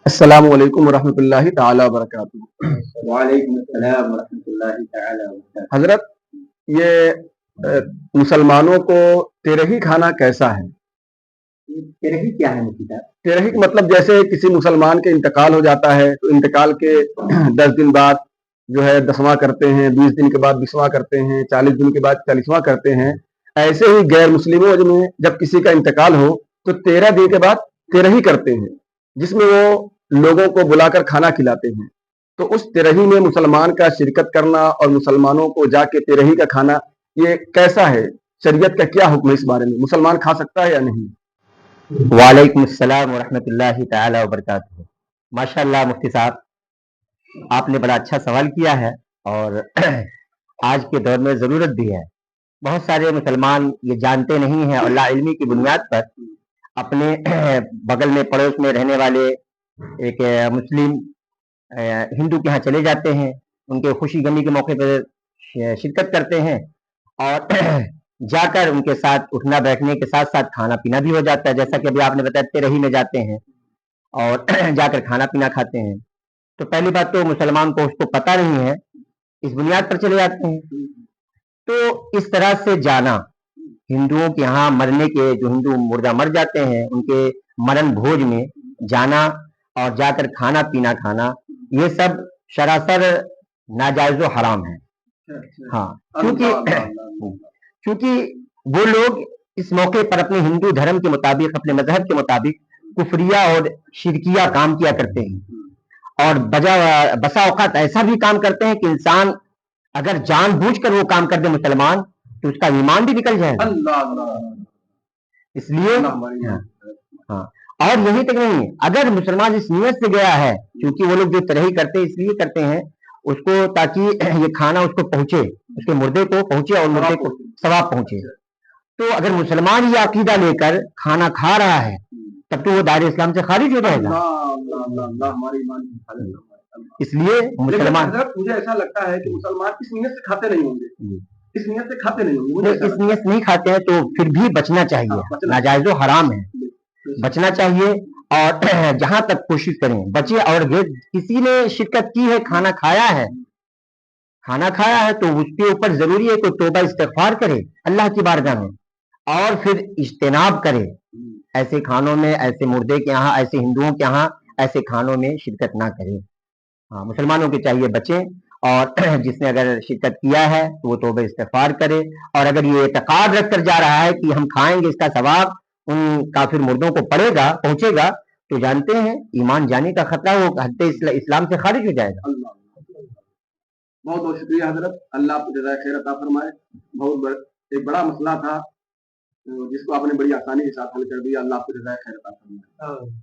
السلام علیکم ورحمۃ اللہ تعالی وبرکاتہ۔ وعلیکم السلام ورحمۃ اللہ تعالی وبرکاتہ۔ حضرت، یہ مسلمانوں کو تیرہی کھانا کیسا ہے؟ تیرہی کیا ہے مفتی صاحب؟ تیرہی کا مطلب جیسے کسی مسلمان کے انتقال ہو جاتا ہے تو انتقال کے 10 دن بعد جو ہے 10واں کرتے ہیں، 20 دن کے بعد 20واں کرتے ہیں، 40 دن کے بعد 40واں کرتے ہیں۔ ایسے ہی غیر مسلموں میں جب کسی کا انتقال ہو تو 13 دن کے بعد تیرہی کرتے ہیں، جس میں وہ لوگوں کو بلا کر کھانا کھلاتے ہیں۔ تو اس تیرہی میں مسلمان کا شرکت کرنا اور مسلمانوں کو جا کے تیرہی کا کھانا، یہ کیسا ہے؟ شریعت کا کیا حکم ہے اس بارے میں؟ مسلمان کھا سکتا ہے یا نہیں؟ وعلیکم السلام ورحمۃ اللہ تعالی وبرکاتہ۔ ماشاء اللہ مفتی صاحب، آپ نے بڑا اچھا سوال کیا ہے اور آج کے دور میں ضرورت بھی ہے۔ بہت سارے مسلمان یہ جانتے نہیں ہیں اور لا علمی کی بنیاد پر اپنے بغل میں پڑوس میں رہنے والے ایک مسلم ہندو کے ہاں چلے جاتے ہیں، ان کے خوشی غمی کے موقع پر شرکت کرتے ہیں اور جا کر ان کے ساتھ اٹھنا بیٹھنے کے ساتھ ساتھ کھانا پینا بھی ہو جاتا ہے، جیسا کہ ابھی آپ نے بتایا تیرہی میں جاتے ہیں اور جا کر کھانا پینا کھاتے ہیں۔ تو پہلی بات تو مسلمان کو اس کو پتہ نہیں ہے، اس بنیاد پر چلے جاتے ہیں۔ تو اس طرح سے جانا، ہندوؤں کے یہاں مرنے کے، جو ہندو مردہ مر جاتے ہیں ان کے مرن بھوج میں جانا اور جا کر کھانا پینا کھانا، یہ سب سراسر ناجائز و حرام ہے۔ ہاں، کیونکہ وہ لوگ اس موقع پر اپنے ہندو دھرم کے مطابق، اپنے مذہب کے مطابق کفریہ اور شرکیہ کام کیا کرتے ہیں، اور بسا اوقات ایسا بھی کام کرتے ہیں کہ انسان اگر جان بوجھ کر وہ کام کر دے مسلمان تو اس کا ایمان بھی نکل جائے گا۔ اس لیے ہاں، اور یہی تک نہیں، اگر مسلمان اس نیت سے گیا ہے، کیونکہ وہ لوگ جو ترہی کرتے ہیں اس لیے کرتے ہیں اس کو تاکہ یہ کھانا اس کو پہنچے، اس کے مردے کو پہنچے اور مردے کو ثواب پہنچے، تو اگر مسلمان یہ عقیدہ لے کر کھانا کھا رہا ہے تب تو وہ دائرہ اسلام سے خارج ہو جائے گا۔ اس لیے مسلمان، مجھے ایسا لگتا ہے کہ مسلمان اس نیت سے کھاتے نہیں ہوں گے، اس نیت سے کھاتے نہیں ہوں گے، اس نیت نہیں کھاتے ہیں تو پھر بھی بچنا چاہیے، ناجائز و حرام ہے، بچنا چاہیے اور جہاں تک کوشش کریں بچے۔ اور کسی نے شرکت کی ہے، کھانا کھایا ہے تو اس کے اوپر ضروری ہے کہ توبہ استغفار کرے اللہ کی بارگاہ میں اور پھر اجتناب کرے، ایسے کھانوں میں، ایسے مردے کے یہاں، ایسے ہندوؤں کے یہاں ایسے کھانوں میں شرکت نہ کرے۔ ہاں، مسلمانوں کے چاہیے بچیں، اور جس نے اگر شرکت کیا ہے تو وہ توبہ استغفار کرے، اور اگر یہ اعتقاد رکھ کر جا رہا ہے کہ ہم کھائیں گے اس کا ثواب ان کافر مردوں کو پہنچے گا، تو جانتے ہیں ایمان جانے کا خطرہ، وہ حد اسلام سے خارج ہو جائے گا۔ بہت بہت شکریہ حضرت، اللہ آپ کو جزائے خیر عطا فرمائے۔ ایک بڑا مسئلہ تھا جس کو آپ نے بڑی آسانی کے ساتھ حل کر دیا، اللہ آپ کو جزائے خیر عطا فرمائے۔